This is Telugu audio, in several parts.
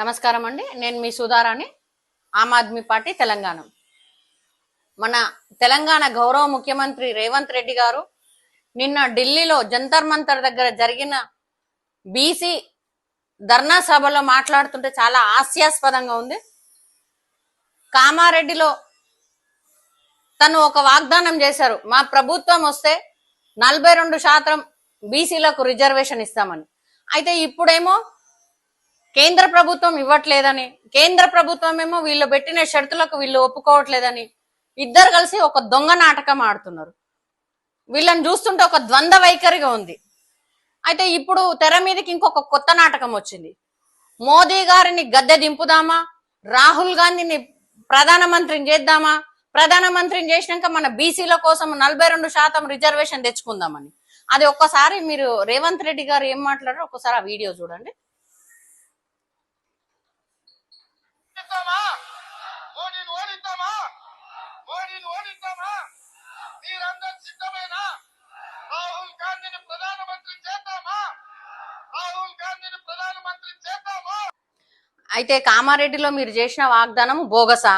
నమస్కారం అండి. నేను మీ సుధారాణి, ఆమ్ ఆద్మీ పార్టీ తెలంగాణ. మన తెలంగాణ గౌరవ ముఖ్యమంత్రి రేవంత్ రెడ్డి గారు నిన్న ఢిల్లీలో జంతర్ మంతర్ దగ్గర జరిగిన బీసీ ధర్నా సభలో మాట్లాడుతుంటే చాలా హాస్యాస్పదంగా ఉంది. కామారెడ్డిలో తను ఒక వాగ్దానం చేశారు, మా ప్రభుత్వం వస్తే 42% బీసీలకు రిజర్వేషన్ ఇస్తామని. అయితే ఇప్పుడేమో కేంద్ర ప్రభుత్వం ఇవ్వట్లేదని, కేంద్ర ప్రభుత్వం ఏమో వీళ్ళు పెట్టిన షరతులకు వీళ్ళు ఒప్పుకోవట్లేదని ఇద్దరు కలిసి ఒక దొంగ నాటకం ఆడుతున్నారు. వీళ్ళని చూస్తుంటే ఒక ద్వంద్వ వైఖరిగా ఉంది. అయితే ఇప్పుడు తెర మీదకి ఇంకొక కొత్త నాటకం వచ్చింది. మోదీ గారిని గద్దె దింపుదామా, రాహుల్ గాంధీని ప్రధానమంత్రిని చేద్దామా, ప్రధానమంత్రిని చేసినాక మన బీసీల కోసం 42% రిజర్వేషన్ తెచ్చుకుందామని. అది ఒక్కసారి మీరు రేవంత్ రెడ్డి గారు ఏం మాట్లాడారో ఒక్కసారి ఆ వీడియో చూడండి. అయితే కామారెడ్డిలో మీరు చేసిన వాగ్దానం బోగసా,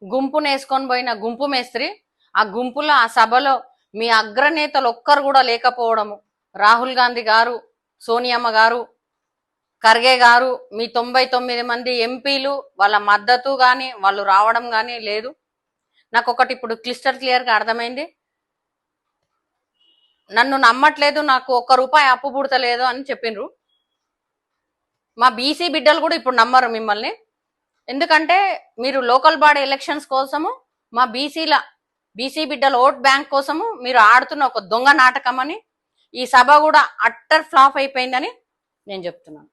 గుంపునేసుకొని పోయిన గుంపు మేస్త్రి, ఆ గుంపులో ఆ సభలో మీ అగ్రనేతలు ఒక్కరు కూడా లేకపోవడము, రాహుల్ గాంధీ గారు, సోనియమ్మ గారు, ఖర్గే గారు, మీ 99 మంది ఎంపీలు వాళ్ళ మద్దతు కానీ వాళ్ళు రావడం కానీ లేదు. నాకు ఒకటి ఇప్పుడు క్లియర్గా అర్థమైంది. నన్ను నమ్మట్లేదు, నాకు ₹1 అప్పు పుడతలేదు అని చెప్పిండ్రు. మా బీసీ బిడ్డలు కూడా ఇప్పుడు నమ్మరు మిమ్మల్ని. ఎందుకంటే మీరు లోకల్ బాడీ ఎలక్షన్స్ కోసము మా బీసీ బిడ్డల ఓట్ బ్యాంక్ కోసము మీరు ఆడుతున్న ఒక దొంగ నాటకం అని, ఈ సభ కూడా అట్టర్ ఫ్లాప్ అయిపోయిందని నేను చెప్తున్నాను.